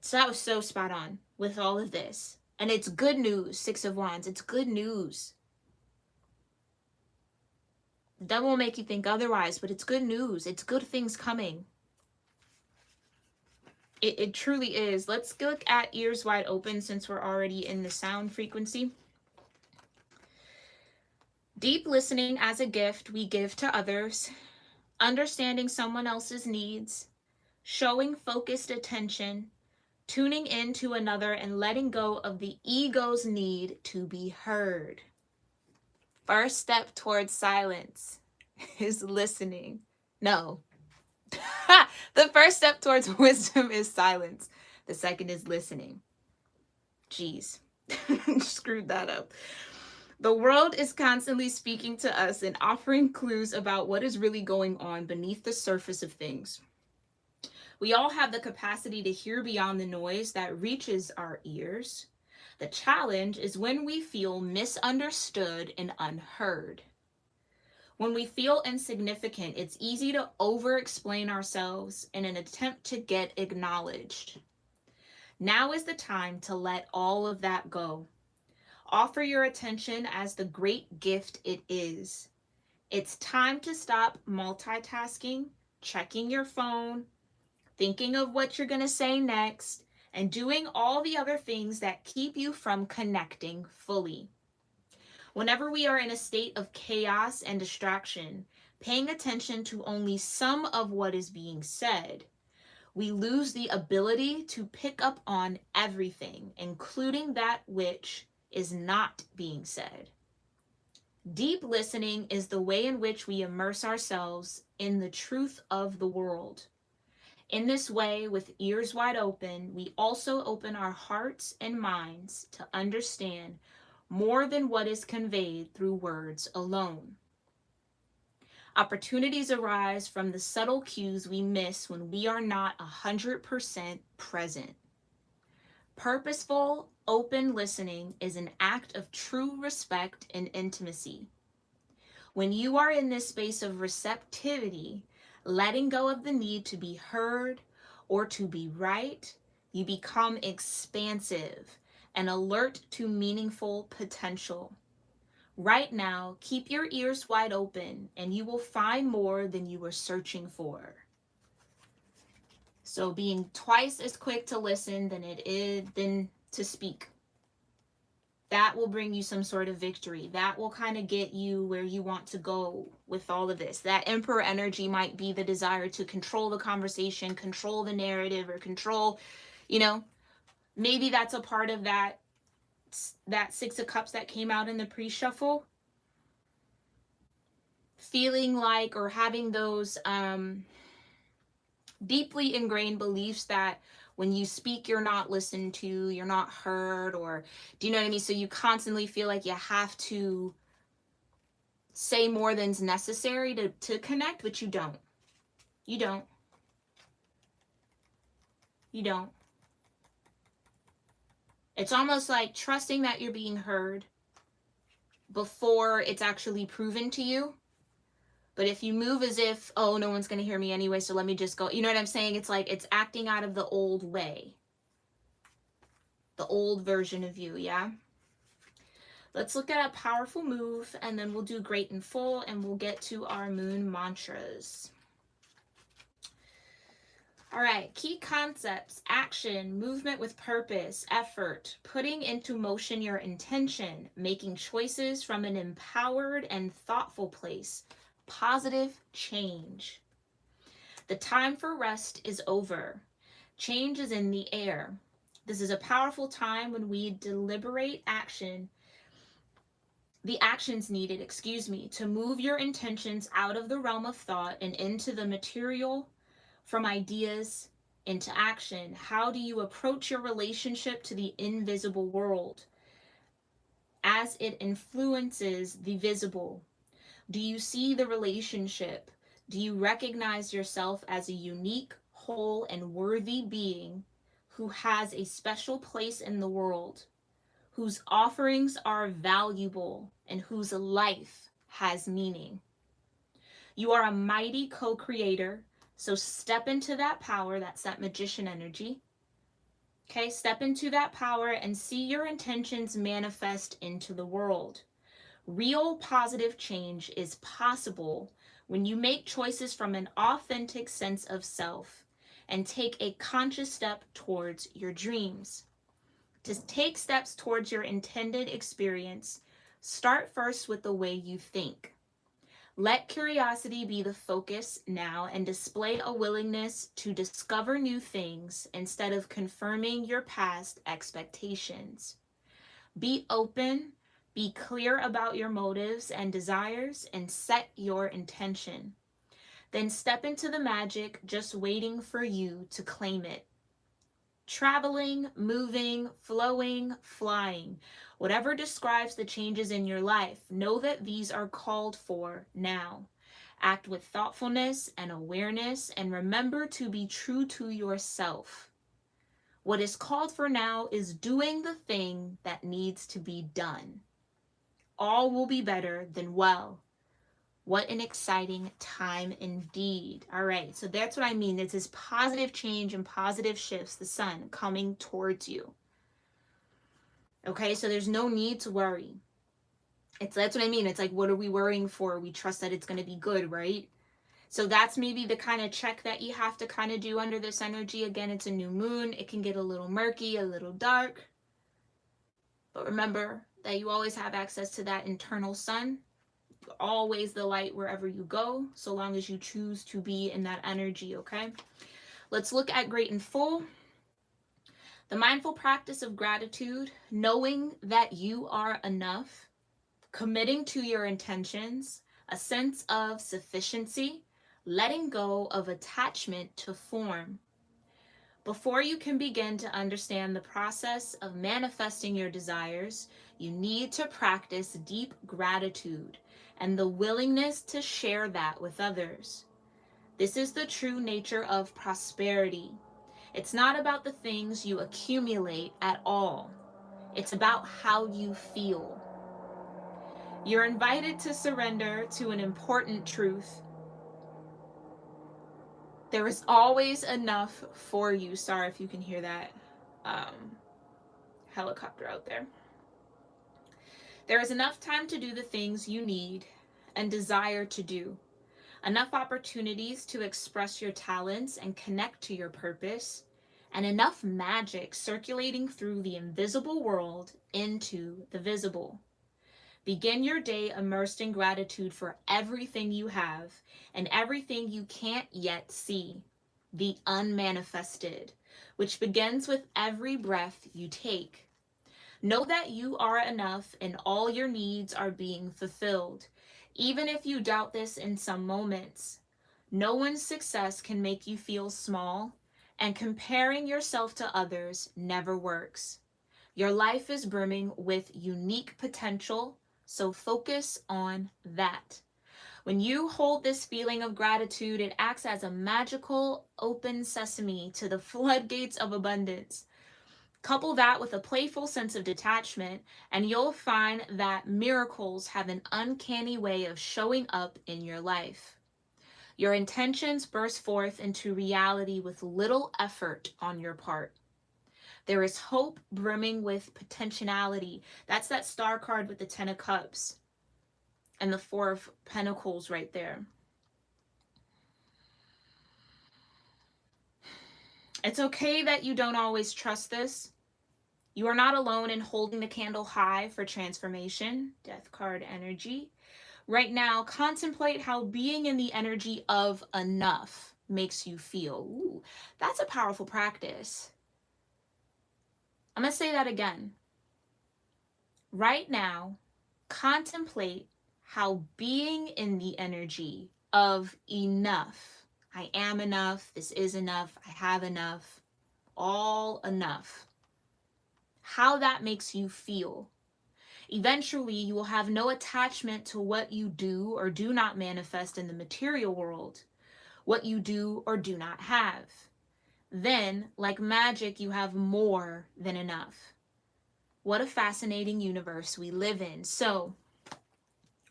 So that was so spot on with all of this. And it's good news, Six of Wands. It's good news. The devil will make you think otherwise, but it's good news. It's good things coming. It truly is. Let's look at ears wide open since we're already in the sound frequency. Deep listening as a gift we give to others. Understanding someone else's needs. Showing focused attention. Tuning in to another and letting go of the ego's need to be heard. First step towards silence is listening. No. The first step towards wisdom is silence. The second is listening. Jeez. Screwed that up. The world is constantly speaking to us and offering clues about what is really going on beneath the surface of things. We all have the capacity to hear beyond the noise that reaches our ears. The challenge is when we feel misunderstood and unheard. When we feel insignificant, it's easy to over-explain ourselves in an attempt to get acknowledged. Now is the time to let all of that go. Offer your attention as the great gift it is. It's time to stop multitasking, checking your phone, thinking of what you're going to say next, and doing all the other things that keep you from connecting fully. Whenever we are in a state of chaos and distraction, paying attention to only some of what is being said, we lose the ability to pick up on everything, including that which is not being said. Deep listening is the way in which we immerse ourselves in the truth of the world. In this way, with ears wide open, we also open our hearts and minds to understand more than what is conveyed through words alone. Opportunities arise from the subtle cues we miss when we are not 100% present. Purposeful, open listening is an act of true respect and intimacy. When you are in this space of receptivity, letting go of the need to be heard or to be right, you become expansive and alert to meaningful potential. Right now, keep your ears wide open and you will find more than you were searching for. So being twice as quick to listen than to speak. That will bring you some sort of victory. That will kind of get you where you want to go with all of this. That emperor energy might be the desire to control the conversation, control the narrative, or control, maybe that's a part of that Six of Cups that came out in the pre-shuffle. Feeling like, or having those deeply ingrained beliefs that when you speak, you're not listened to, you're not heard, or do you know what I mean? So you constantly feel like you have to say more than's necessary to connect, but you don't. You don't. You don't. It's almost like trusting that you're being heard before it's actually proven to you. But if you move as if, oh, no one's going to hear me anyway, so let me just go. You know what I'm saying? It's like it's acting out of the old way. The old version of you, yeah? Let's look at a powerful move, and then we'll do great in full, and we'll get to our moon mantras. All right, key concepts: action, movement with purpose, effort, putting into motion your intention, making choices from an empowered and thoughtful place, positive change. The time for rest is over. Change is in the air. This is a powerful time when we deliberate action, the actions needed, to move your intentions out of the realm of thought and into the material, from ideas into action. How do you approach your relationship to the invisible world as it influences the visible? Do you see the relationship? Do you recognize yourself as a unique, whole, and worthy being who has a special place in the world, whose offerings are valuable, and whose life has meaning? You are a mighty co-creator, so step into that power. That's that magician energy. Okay, step into that power and see your intentions manifest into the world. Real positive change is possible when you make choices from an authentic sense of self and take a conscious step towards your dreams. To take steps towards your intended experience, start first with the way you think. Let curiosity be the focus now and display a willingness to discover new things instead of confirming your past expectations. Be open, be clear about your motives and desires, and set your intention. Then step into the magic just waiting for you to claim it. Traveling, moving, flowing, flying, whatever describes the changes in your life, know that these are called for now. Act with thoughtfulness and awareness, and remember to be true to yourself. What is called for now is doing the thing that needs to be done. All will be better than well. What an exciting time indeed. All right, so that's what I mean. It's this positive change and positive shifts, the sun coming towards you. Okay, so there's no need to worry. That's what I mean. It's like, what are we worrying for? We trust that it's going to be good, right? So that's maybe the kind of check that you have to kind of do under this energy. Again, it's a new moon. It can get a little murky, a little dark. But remember that you always have access to that internal sun. Always the light wherever you go, so long as you choose to be in that energy, okay? Let's look at great and full. The mindful practice of gratitude, knowing that you are enough, committing to your intentions, a sense of sufficiency, letting go of attachment to form. Before you can begin to understand the process of manifesting your desires, you need to practice deep gratitude and the willingness to share that with others. This is the true nature of prosperity. It's not about the things you accumulate at all. It's about how you feel. You're invited to surrender to an important truth. There is always enough for you. Sorry if you can hear that helicopter out there. There is enough time to do the things you need and desire to do. Enough opportunities to express your talents and connect to your purpose, and enough magic circulating through the invisible world into the visible. Begin your day immersed in gratitude for everything you have and everything you can't yet see, the unmanifested, which begins with every breath you take. Know that you are enough and all your needs are being fulfilled, even if you doubt this in some moments. No one's success can make you feel small, and comparing yourself to others never works. Your life is brimming with unique potential, so focus on that. When you hold this feeling of gratitude, it acts as a magical open sesame to the floodgates of abundance. Couple that with a playful sense of detachment, and you'll find that miracles have an uncanny way of showing up in your life. Your intentions burst forth into reality with little effort on your part. There is hope brimming with potentiality. That's that star card with the 10 of cups and the 4 of pentacles right there. It's okay that you don't always trust this. You are not alone in holding the candle high for transformation. Death card energy. Right now, contemplate how being in the energy of enough makes you feel. Ooh, that's a powerful practice. I'm going to say that again. Right now, contemplate how being in the energy of enough, I am enough, this is enough, I have enough, all enough, how that makes you feel. Eventually, you will have no attachment to what you do or do not manifest in the material world, what you do or do not have. Then, like magic, you have more than enough. What a fascinating universe we live in. So,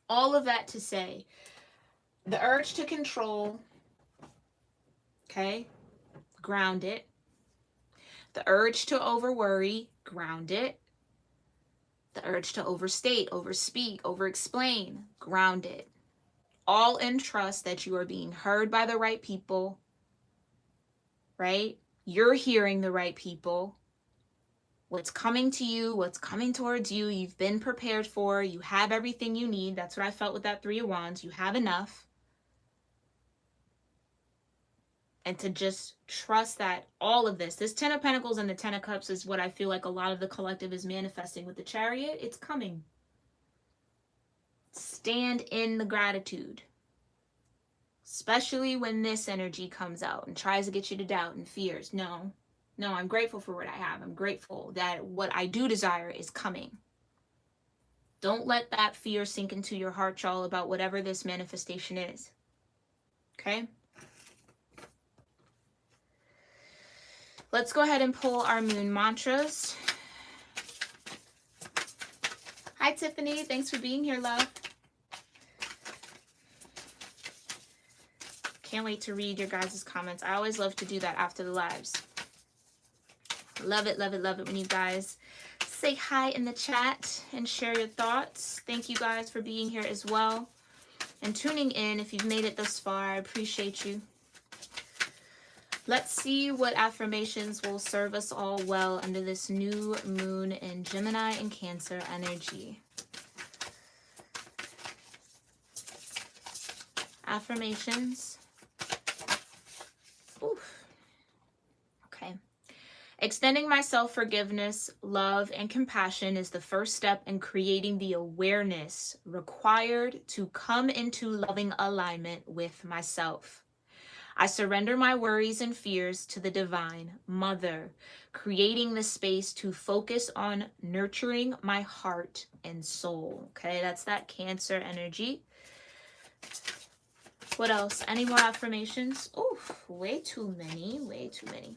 all of that to say, the urge to control, okay, ground it. The urge to overworry, ground it. The urge to overstate, overspeak, overexplain, ground it. All in trust that you are being heard by the right people, right? You're hearing the right people. What's coming to you, what's coming towards you, you've been prepared for, you have everything you need. That's what I felt with that 3 of Wands. You have enough. And to just trust that all of this 10 of Pentacles and the 10 of Cups is what I feel like a lot of the collective is manifesting with the Chariot. It's coming. Stand in the gratitude. Especially when this energy comes out and tries to get you to doubt and fears. No, I'm grateful for what I have. I'm grateful that what I do desire is coming. Don't let that fear sink into your heart, y'all, about whatever this manifestation is. Okay? Let's go ahead and pull our moon mantras. Hi, Tiffany. Thanks for being here, love. Can't wait to read your guys' comments. I always love to do that after the lives. Love it, love it, love it when you guys say hi in the chat and share your thoughts. Thank you guys for being here as well and tuning in. If you've made it this far, I appreciate you. Let's see what affirmations will serve us all well under this new moon in Gemini and Cancer energy. Affirmations. Oof. Okay. Extending myself forgiveness, love, and compassion is the first step in creating the awareness required to come into loving alignment with myself. I surrender my worries and fears to the Divine Mother, creating the space to focus on nurturing my heart and soul. Okay, that's that Cancer energy. What else? Any more affirmations? Oh, way too many, way too many.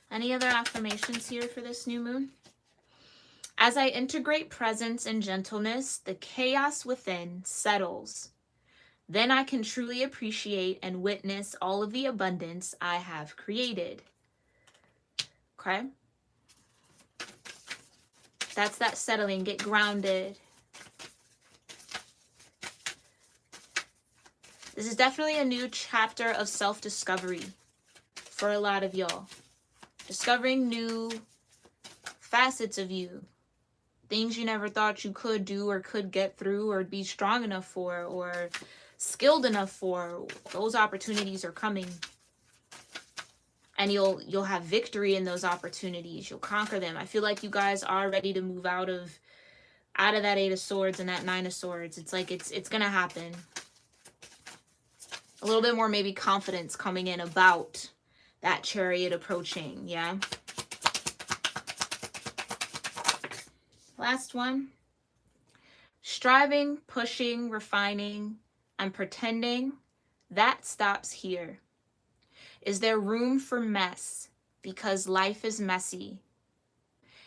Any other affirmations here for this new moon? As I integrate presence and gentleness, the chaos within settles. Then I can truly appreciate and witness all of the abundance I have created. Okay? That's that settling. Get grounded. This is definitely a new chapter of self-discovery for a lot of y'all. Discovering new facets of you. Things you never thought you could do or could get through or be strong enough for or skilled enough for. Those opportunities are coming. And you'll have victory in those opportunities. You'll conquer them. I feel like you guys are ready to move out of that Eight of Swords and that Nine of Swords. It's like it's gonna happen. A little bit more maybe confidence coming in about that Chariot approaching, yeah? Last one. Striving, pushing, refining, and pretending, that stops here. Is there room for mess? Because life is messy.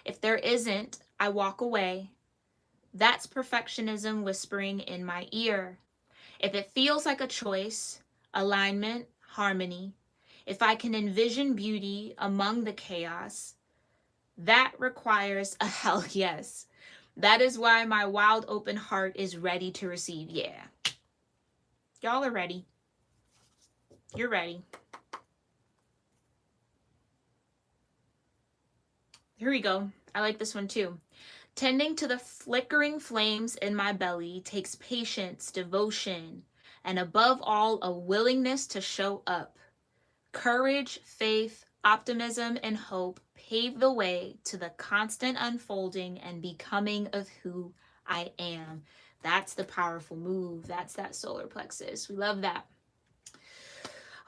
If there isn't, I walk away. That's perfectionism whispering in my ear. If it feels like a choice, alignment, harmony, if I can envision beauty among the chaos, that requires a hell yes. That is why my wild open heart is ready to receive. Yeah. Y'all are ready. You're ready. Here we go. I like this one too. Tending to the flickering flames in my belly takes patience, devotion, and above all, a willingness to show up. Courage, faith, optimism, and hope pave the way to the constant unfolding and becoming of who I am. That's the powerful move. That's that solar plexus. We love that.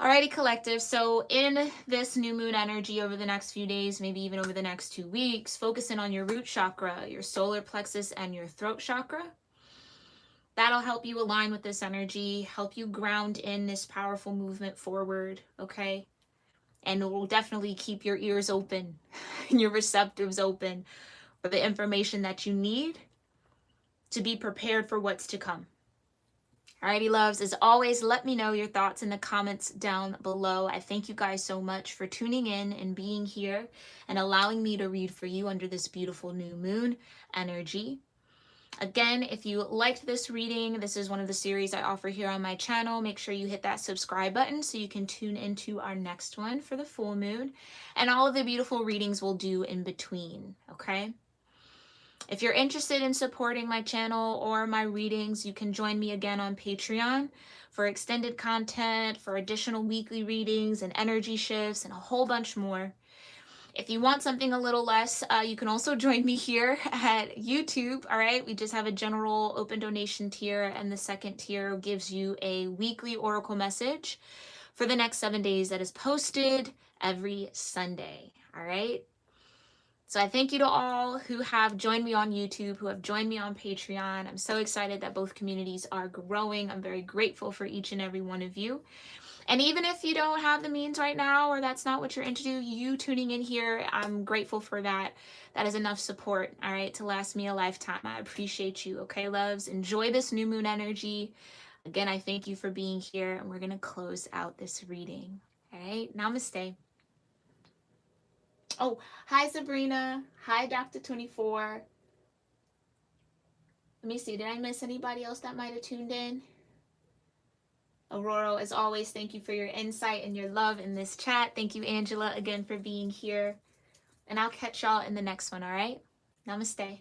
Alrighty, collective. So in this new moon energy over the next few days, maybe even over the next 2 weeks, focusing on your root chakra, your solar plexus, and your throat chakra. That'll help you align with this energy, help you ground in this powerful movement forward, okay? And it will definitely keep your ears open and your receptives open for the information that you need to be prepared for what's to come. Alrighty, loves, as always, let me know your thoughts in the comments down below. I thank you guys so much for tuning in and being here and allowing me to read for you under this beautiful new moon energy. Again, if you liked this reading, this is one of the series I offer here on my channel. Make sure you hit that subscribe button so you can tune into our next one for the full moon and all of the beautiful readings we'll do in between, okay? If you're interested in supporting my channel or my readings, you can join me again on Patreon for extended content, for additional weekly readings and energy shifts and a whole bunch more. If you want something a little less, you can also join me here at YouTube, all right? We just have a general open donation tier, and the second tier gives you a weekly oracle message for the next 7 days that is posted every Sunday, all right? So I thank you to all who have joined me on YouTube, who have joined me on Patreon. I'm so excited that both communities are growing. I'm very grateful for each and every one of you. And even if you don't have the means right now, or that's not what you're into, you tuning in here, I'm grateful for that. That is enough support, all right, to last me a lifetime. I appreciate you, okay, loves? Enjoy this new moon energy. Again, I thank you for being here, and we're going to close out this reading, all right? Namaste. Oh, hi, Sabrina. Hi, Dr. 24. Let me see. Did I miss anybody else that might have tuned in? Aurora, as always, thank you for your insight and your love in this chat. Thank you, Angela, again for being here. And I'll catch y'all in the next one, all right? Namaste.